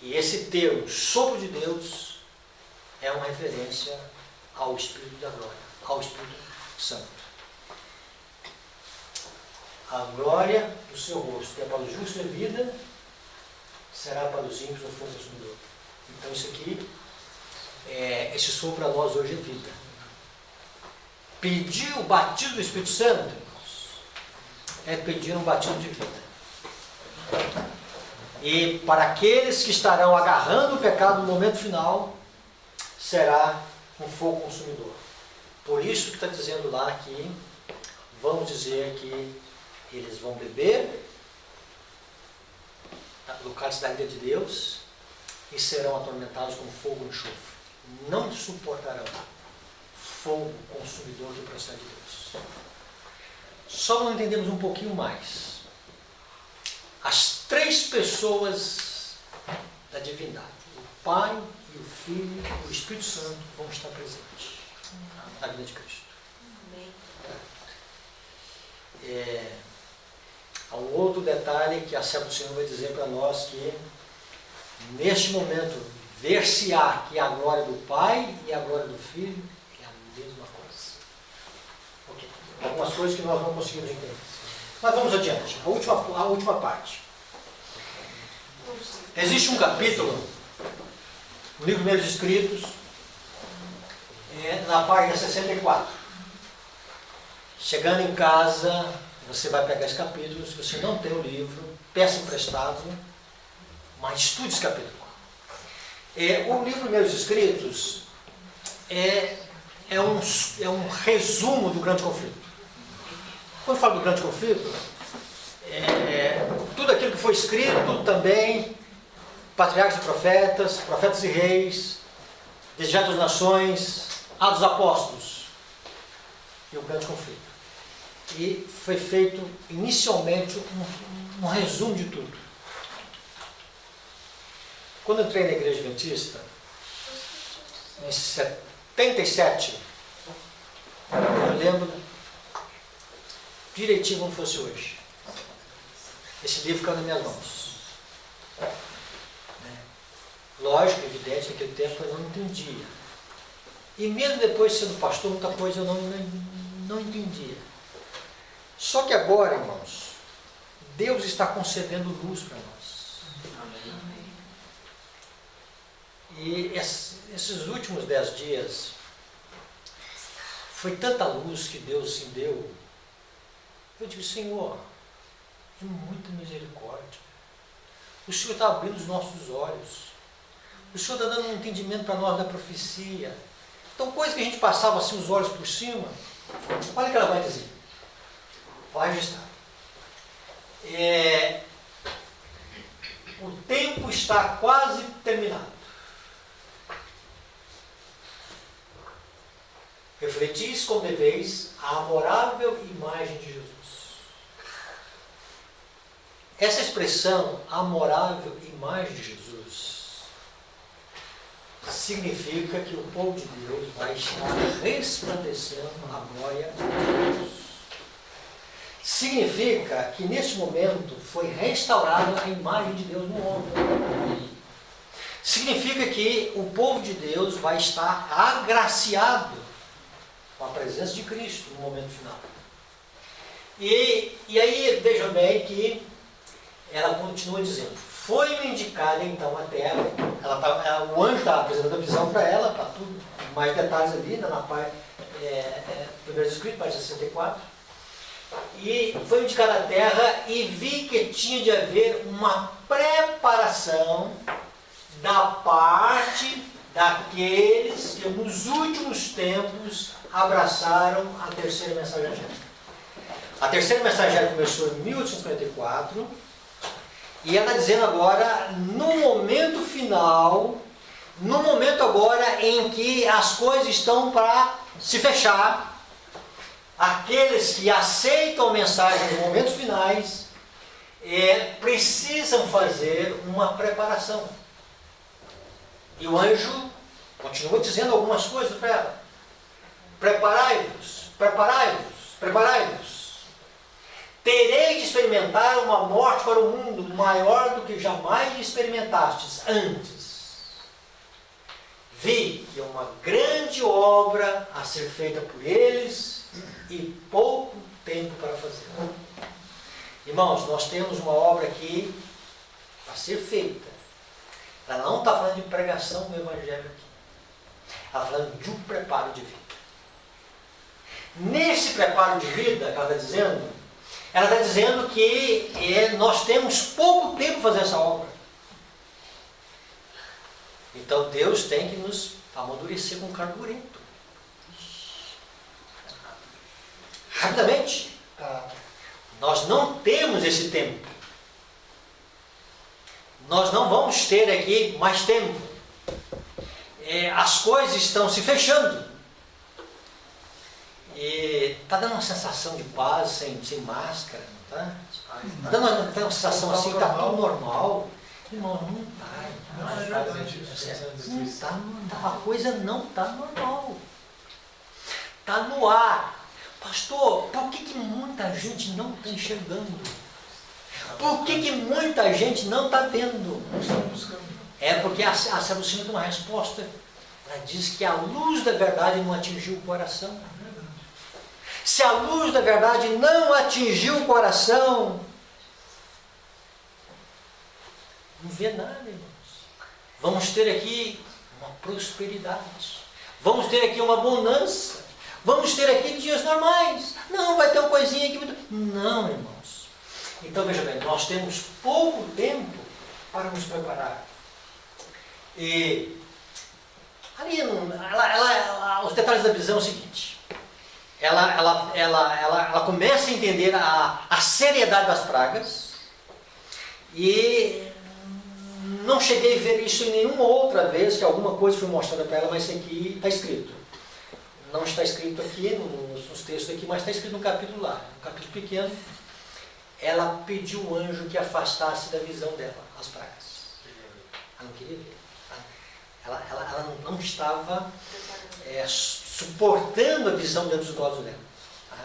E esse termo, sopro de Deus, é uma referência ao Espírito da glória, ao Espírito Santo. A glória do seu rosto, que é para os justos é vida, será para os ímpios o fogo consumidor. Então isso aqui, esse sopro para nós hoje é vida. Pedir o batismo do Espírito Santo, irmãos, é pedir um batismo de vida. E para aqueles que estarão agarrando o pecado no momento final, será um fogo consumidor. Por isso que está dizendo lá que, vamos dizer que eles vão beber do cálice da ira de Deus e serão atormentados com fogo e enxofre. Não suportarão fogo consumidor que procede de Deus. Só não entendemos um pouquinho mais. As três pessoas da divindade, o Pai, e o Filho e o Espírito Santo, vão estar presentes na vida de Cristo. Há um outro detalhe que a serva do Senhor vai dizer para nós, que neste momento ver-se-á que a glória do Pai e a glória do Filho é a mesma coisa. Okay. Algumas coisas que nós não conseguimos entender. Mas vamos adiante. A última parte. Existe um capítulo no livro Meus Escritos, na página 64. Chegando em casa, você vai pegar esse capítulo. Se você não tem o livro, peça emprestado, mas estude esse capítulo. O livro Meus Escritos é um resumo do grande conflito. Quando eu falo do grande conflito, tudo aquilo que foi escrito também, patriarcas e profetas, profetas e reis, Desejado das Nações, Atos dos Apóstolos e o grande conflito. E foi feito inicialmente um resumo de tudo. Quando eu entrei na Igreja Adventista, em 77, eu lembro direitinho como fosse hoje. Esse livro ficou nas minhas mãos. Lógico, evidente, naquele tempo eu não entendia. E mesmo depois de sendo pastor, muita coisa eu não entendia. Só que agora, irmãos, Deus está concedendo luz para nós. Amém. E esses últimos 10 dias, foi tanta luz que Deus se deu. Eu digo, Senhor, é muita misericórdia. O Senhor está abrindo os nossos olhos. O Senhor está dando um entendimento para nós da profecia. Então, coisa que a gente passava assim os olhos por cima, olha o que ela vai dizer. Vai registrar. O tempo está quase terminado. Refletis como deveis a amorável imagem de Jesus. Essa expressão, amorável imagem de Jesus, significa que o povo de Deus vai estar resplandecendo a glória de Deus. Significa que nesse momento foi restaurada a imagem de Deus no homem. Significa que o povo de Deus vai estar agraciado com a presença de Cristo no momento final. E aí vejam bem que ela continua dizendo, foi-me indicada então a terra, o anjo está apresentando a visão para ela, para tudo, mais detalhes ali, na parte, primeiro escrito, página 64, e foi indicada a terra e vi que tinha de haver uma preparação da parte daqueles que nos últimos tempos abraçaram a terceira mensagem angélica. A terceira mensagem angélica começou em 1854 e ela está dizendo agora, no momento final, no momento agora em que as coisas estão para se fechar, aqueles que aceitam a mensagem nos momentos finais precisam fazer uma preparação. E o anjo continua dizendo algumas coisas para ela. Preparai-vos, preparai-vos, preparai-vos. Tereis de experimentar uma morte para o mundo maior do que jamais experimentastes antes. Vi que é uma grande obra a ser feita por eles e pouco tempo para fazer. Irmãos, nós temos uma obra aqui a ser feita. Ela não está falando de pregação do Evangelho aqui. Ela está falando de um preparo de vida. Nesse preparo de vida que ela está dizendo que nós temos pouco tempo para fazer essa obra. Então Deus tem que nos amadurecer com carburento. Rapidamente, nós não temos esse tempo. Nós não vamos ter aqui mais tempo. As coisas estão se fechando. Está dando uma sensação de paz sem máscara, não está? Está dando uma sensação assim que está tudo normal. Irmão, não está. Não está. A coisa não está normal. Está no ar. Pastor, por que muita gente não está enxergando? Por que muita gente não está vendo? É porque a Salucina tem uma resposta. Ela diz que a luz da verdade não atingiu o coração. Se a luz da verdade não atingiu o coração, não vê nada, irmãos. Vamos ter aqui uma prosperidade. Vamos ter aqui uma bonança. Vamos ter aqui dias normais. Não, vai ter uma coisinha aqui. Não, irmãos. Então, veja bem, nós temos pouco tempo para nos preparar. E ali, os detalhes da visão é o seguinte. Ela começa a entender a seriedade das pragas e não cheguei a ver isso em nenhuma outra vez que alguma coisa foi mostrada para ela, mas isso aqui está escrito. Não está escrito aqui nos textos aqui, mas está escrito no capítulo lá, um capítulo pequeno. Ela pediu o anjo que afastasse da visão dela as pragas. Ela não queria ver. Ela não estava suportando a visão dentro dos olhos dela. Tá?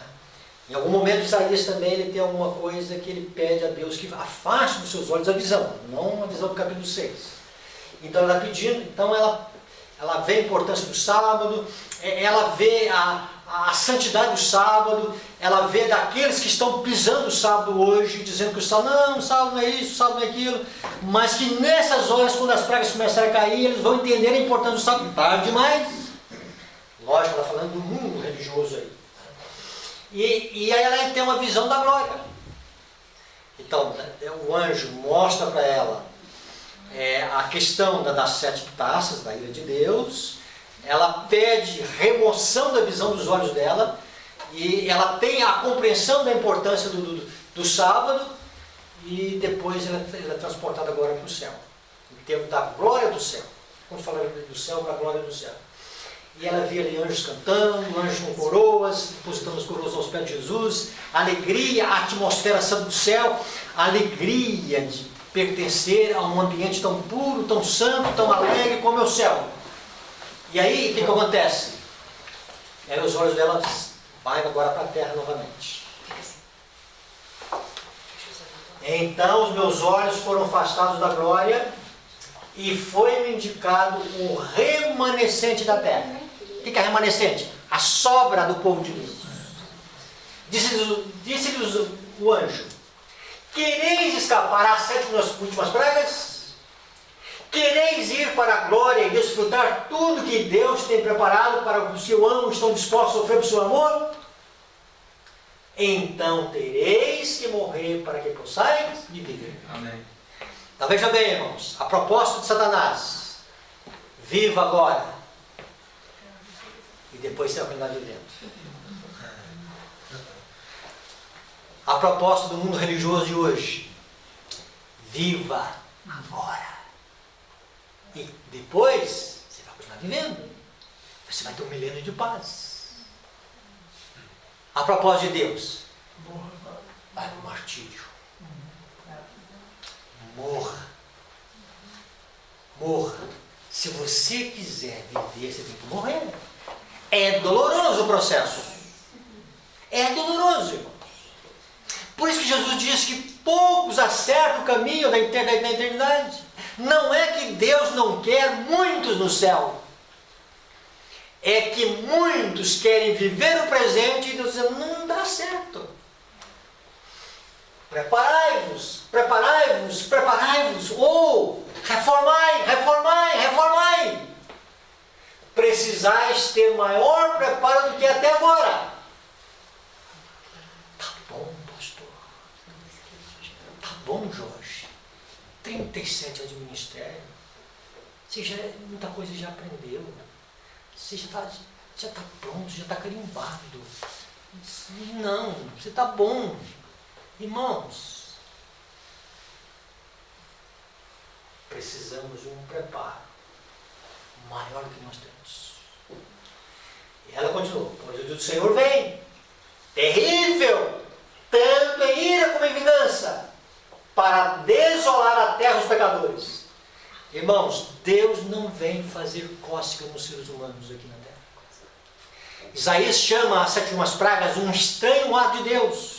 Em algum momento, Isaías também ele tem alguma coisa que ele pede a Deus que afaste dos seus olhos a visão, não a visão do capítulo 6. Então ela pedindo, então ela vê a importância do sábado, ela vê a santidade do sábado, ela vê daqueles que estão pisando o sábado hoje, dizendo que o sábado não é isso, o sábado não é aquilo, mas que nessas horas, quando as pragas começarem a cair, eles vão entender a importância do sábado. Tarde demais. Lógico, ela está falando do mundo religioso aí. E aí ela tem uma visão da glória. Então, o anjo mostra para ela a questão das 7 taças, da ira de Deus. Ela pede remoção da visão dos olhos dela. E ela tem a compreensão da importância do sábado. E depois ela é transportada agora para o céu. Em termos da glória do céu. Vamos falar do céu para a glória do céu. E ela via ali anjos cantando, anjos com coroas, depositando as coroas aos pés de Jesus, a alegria, a atmosfera santa do céu, a alegria de pertencer a um ambiente tão puro, tão santo, tão alegre como é o céu. E aí, o que acontece? Os olhos dela vão agora para a terra novamente. Então os meus olhos foram afastados da glória e foi-me indicado o remanescente da terra. O que é remanescente? A sobra do povo de Deus. Disse-lhes o anjo: quereis escapar às 7 últimas pragas? Quereis ir para a glória e desfrutar tudo que Deus tem preparado para os que o amam, estão dispostos a sofrer por seu amor? Então tereis que morrer para que possais viver. Amém. Então veja bem, irmãos, a proposta de Satanás: viva agora e depois será condenado de dentro. A proposta do mundo religioso de hoje: viva agora e depois você vai continuar vivendo, você vai ter um milênio de paz. A propósito de Deus: vai para o martírio. Morra. Morra. Se você quiser viver, você tem que morrer. É doloroso o processo. É doloroso, irmãos. Por isso que Jesus diz que poucos acertam o caminho da eternidade. Não é que Deus não quer muitos no céu. É que muitos querem viver o presente e Deus diz: não dá certo. Preparai-vos, preparai-vos, preparai-vos. Ou reformai, reformai, reformai. Precisais ter maior preparo do que até agora. Tá bom, pastor. Tá bom, Jorge. 37 anos de ministério. Muita coisa já aprendeu. Você já está pronto, já está carimbado. Não, você está bom. Irmãos, precisamos de um preparo maior do que nós temos. E ela continuou: pois o dia do Senhor vem, terrível, tanto em ira como em vingança, para desolar a terra dos pecadores. Irmãos, Deus não vem fazer cócega nos seres humanos aqui na terra. Isaías chama as 7 pragas um estranho ato de Deus.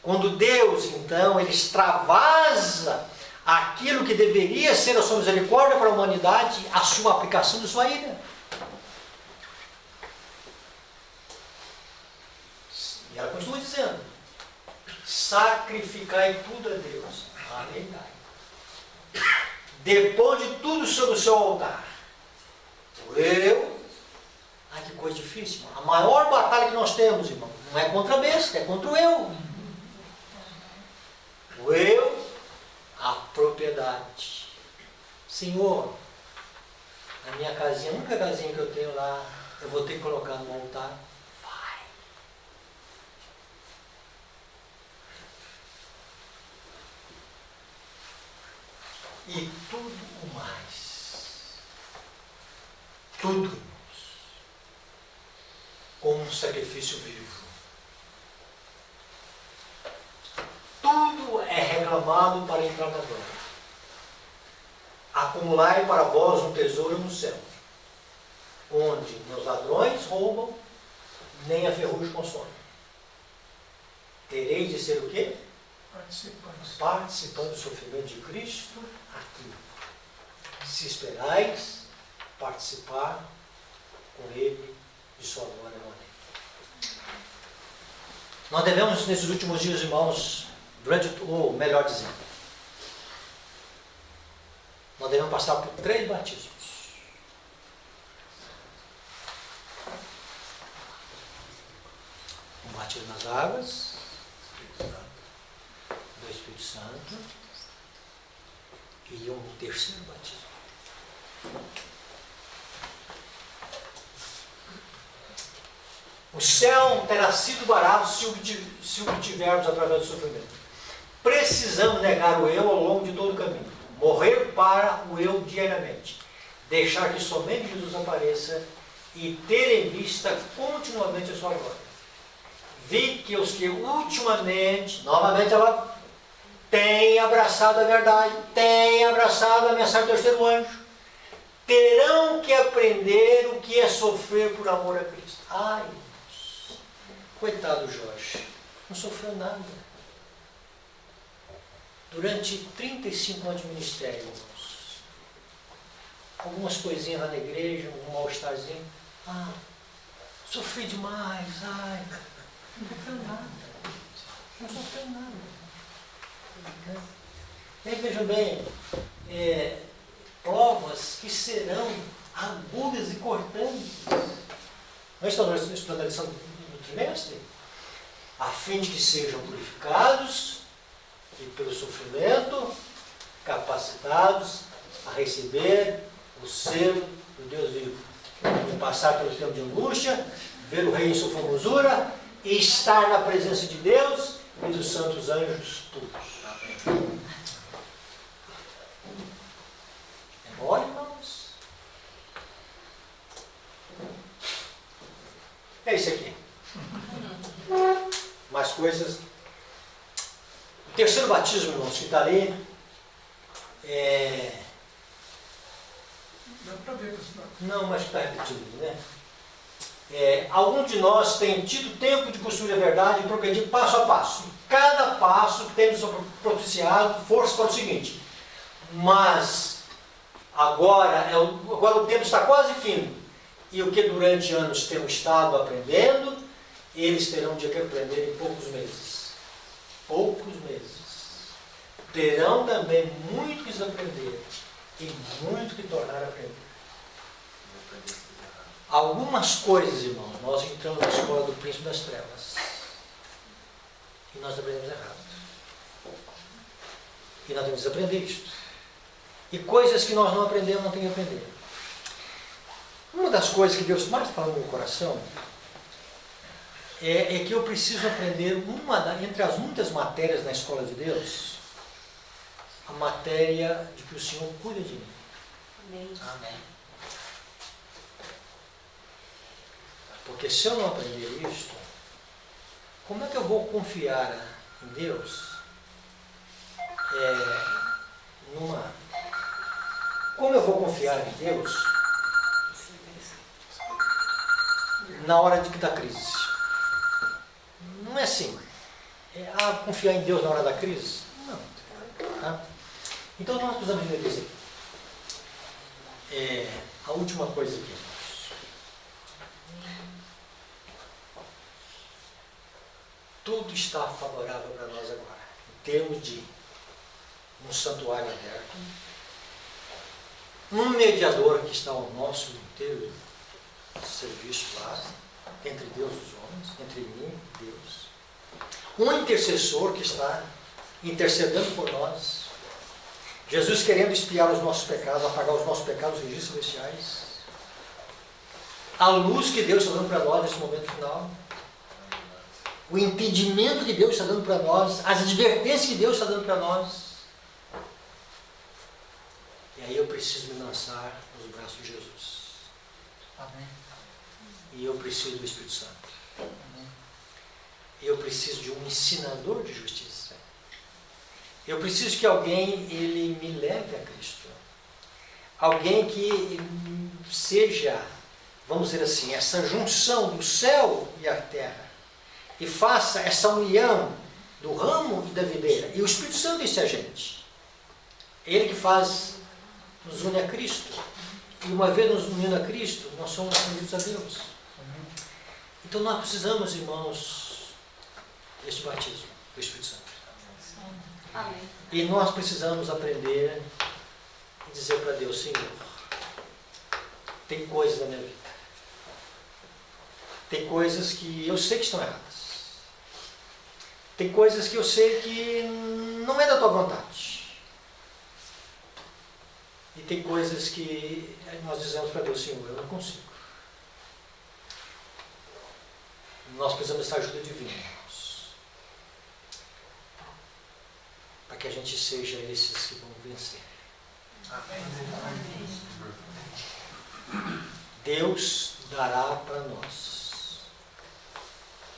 Quando Deus, então, ele extravasa aquilo que deveria ser a sua misericórdia para a humanidade, a sua aplicação de sua ira. E ela continua dizendo: sacrificai tudo a Deus. Aleluia. Depois de tudo sobre o seu altar. Ai, que coisa difícil. A maior batalha que nós temos, irmão, não é contra a besta, é contra o eu. O eu, a propriedade. Senhor, a minha casinha, a única casinha que eu tenho lá, eu vou ter que colocar no altar. Vai. E tudo o mais. Tudo, irmãos, como um sacrifício vivo. Tudo é reclamado para entrar na glória. Acumulai para vós um tesouro no céu, onde nem os ladrões roubam, nem a ferrugem consome. Tereis de ser o quê? Participando do sofrimento de Cristo aqui. Se esperais participar com Ele de sua glória no além. Nós devemos, nesses últimos dias, irmãos, ou melhor dizendo, nós devemos passar por 3 batismos. Um batismo nas águas, do Espírito Santo, e um terceiro batismo. O céu terá sido barato se o obtivermos através do sofrimento. Precisamos negar o eu ao longo de todo o caminho. Morrer para o eu diariamente. Deixar que somente Jesus apareça e ter em vista continuamente a sua glória. Vi que os que ultimamente, novamente ela têm abraçado a verdade, têm abraçado a mensagem do terceiro anjo, terão que aprender o que é sofrer por amor a Cristo. Ai, Deus. Coitado Jorge, não sofreu nada. Durante 35 anos de ministério, irmãos, algumas coisinhas lá na igreja, um mal-estarzinho. Sofri demais, ai. Não sofreu nada. Não sofreu nada. E aí, vejam bem, provas que serão agudas e cortantes. Nós estamos estudando a lição do trimestre, a fim de que sejam purificados e pelo sofrimento capacitados a receber o selo do Deus vivo. E passar pelo tempo de angústia, ver o Rei em sua formosura e estar na presença de Deus e dos santos anjos todos. Olha, irmãos. É isso aqui. Mais coisas. O terceiro batismo, irmãos, que está ali, Dá para ver, não, mas está repetido, né? Alguns de nós têm tido tempo de construir a verdade e progredir passo a passo. E cada passo temos propiciado força para o seguinte. Mas agora o tempo está quase fim. E o que durante anos temos estado aprendendo, eles terão de aprender em poucos meses. Poucos meses. Terão também muito que desaprender e muito que tornar a aprender. Algumas coisas, irmãos, nós entramos na escola do príncipe das trevas e nós aprendemos errado. E nós temos que aprender isto. E coisas que nós não aprendemos, não temos que aprender. Uma das coisas que Deus mais fala no meu coração é que eu preciso aprender, entre as muitas matérias na escola de Deus, a matéria de que o Senhor cuida de mim. Amém. Amém. Porque se eu não aprender isto, como é que eu vou confiar em Deus? Como eu vou confiar em Deus na hora de que está a crise? Não é assim. Confiar em Deus na hora da crise? Não. Tá? Então nós precisamos entender isso aqui. A última coisa aqui. Tudo está favorável para nós agora, em termos de um santuário aberto, um mediador que está ao nosso inteiro serviço lá, entre Deus e os homens, entre mim e Deus, um intercessor que está intercedendo por nós, Jesus querendo expiar os nossos pecados, apagar os nossos pecados, os registros celestiais, a luz que Deus está dando para nós nesse momento final, o impedimento que Deus está dando para nós, as advertências que Deus está dando para nós. E aí eu preciso me lançar nos braços de Jesus. Amém. E eu preciso do Espírito Santo. Amém. Eu preciso de um ensinador de justiça. Eu preciso que alguém ele me leve a Cristo. Alguém que seja, vamos dizer assim, essa junção do céu e a terra. E faça essa união do ramo e da videira. E o Espírito Santo disse a gente. Ele que nos une a Cristo. E uma vez nos unindo a Cristo, nós somos unidos a Deus. Então nós precisamos, irmãos, deste batismo do Espírito Santo. Amém. E nós precisamos aprender e dizer para Deus, Senhor, tem coisas na minha vida. Tem coisas que eu sei que estão erradas. Tem coisas que eu sei que não é da tua vontade. E tem coisas que nós dizemos para Deus, Senhor, eu não consigo. Nós precisamos dessa ajuda divina, irmãos, para que a gente seja esses que vão vencer. Deus dará para nós,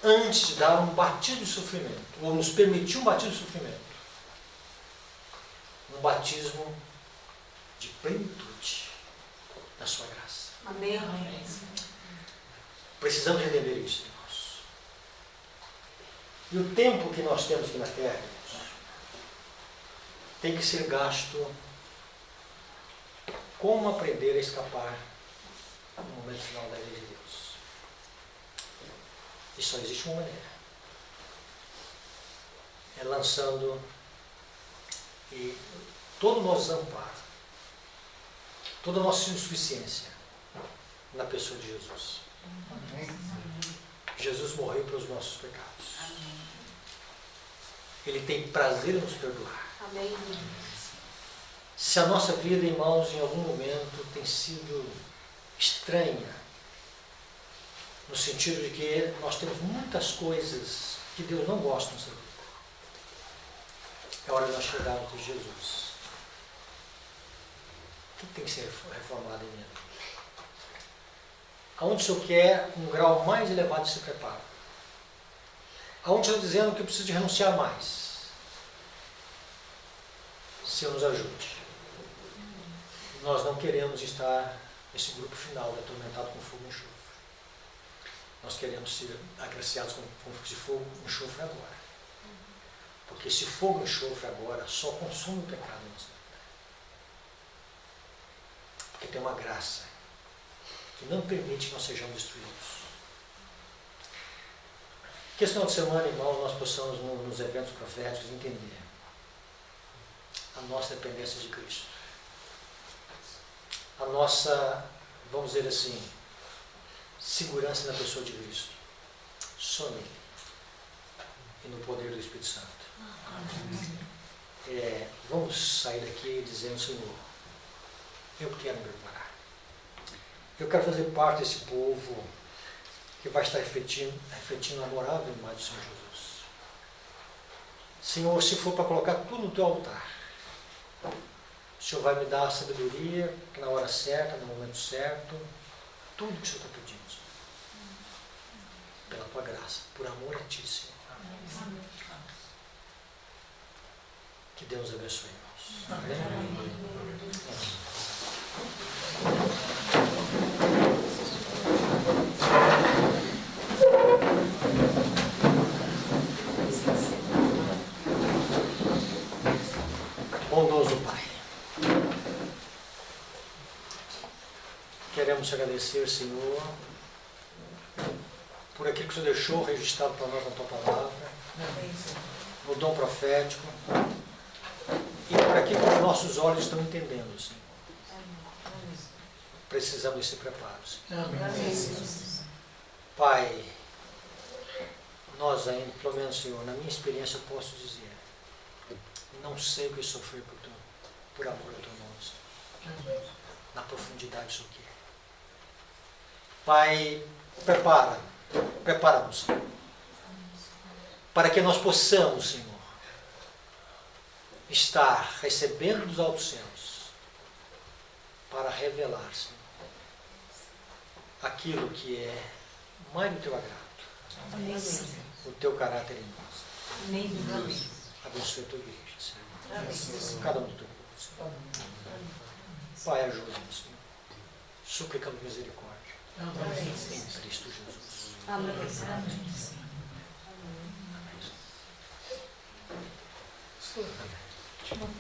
antes de dar um batismo de sofrimento, ou nos permitir um batismo de sofrimento, um batismo de plenitude da sua graça. Amém. Precisamos entender isso, irmãos. E o tempo que nós temos aqui na Terra, irmãos, tem que ser gasto como aprender a escapar no momento final da lei de Deus. E só existe uma maneira. É lançando todo o nosso desamparo, toda a nossa insuficiência na pessoa de Jesus. Jesus morreu pelos nossos pecados. Ele tem prazer em nos perdoar. Amém. Se a nossa vida, irmãos, em algum momento tem sido estranha, no sentido de que nós temos muitas coisas que Deus não gosta na nossa vida, é hora de nós chegarmos de Jesus. O que tem que ser reformado em mim? Aonde o Senhor quer um grau mais elevado de se preparo? Aonde está dizendo que eu preciso de renunciar mais? Senhor, nos ajude. Nós não queremos estar nesse grupo final, atormentado com fogo e enxofre. Nós queremos ser agraciados com fogo e enxofre agora. Porque esse fogo e enxofre agora só consome o pecado em nossa vida. Porque tem uma graça que não permite que nós sejamos destruídos. Que esse final de semana, irmãos, nós possamos, nos eventos proféticos, entender a nossa dependência de Cristo. A nossa, vamos dizer assim, segurança na pessoa de Cristo. Só nele. E no poder do Espírito Santo. Vamos sair daqui dizendo, Senhor, eu quero me preparar. Eu quero fazer parte desse povo que vai estar refletindo a amorável imagem do Senhor Jesus. Senhor, se for para colocar tudo no teu altar, o Senhor vai me dar a sabedoria, que na hora certa, no momento certo, tudo que o Senhor está pedindo, Senhor. Pela tua graça, por amor a ti, Senhor. Que Deus abençoe nós. Amém? Bondoso Pai, queremos te agradecer, Senhor, por aquilo que o Senhor deixou registrado para nós na tua palavra, no dom profético, e por aquilo que os nossos olhos estão entendendo, Senhor. Precisamos desse preparo, Senhor. Pai, nós ainda, pelo menos, Senhor, na minha experiência eu posso dizer, não sei o que sofrer por amor ao teu nome, Senhor. Na profundidade disso aqui. Pai, prepara-nos, Senhor, para que nós possamos, Senhor, estar recebendo dos altos céus para revelar, Senhor, aquilo que é mais do teu agrado, o teu caráter em nós. Abençoe a tua igreja, Senhor. Cada um do teu povo, Senhor. Pai, ajuda-nos, Senhor. Suplicamos misericórdia. Em Cristo Jesus. Amém. Amém.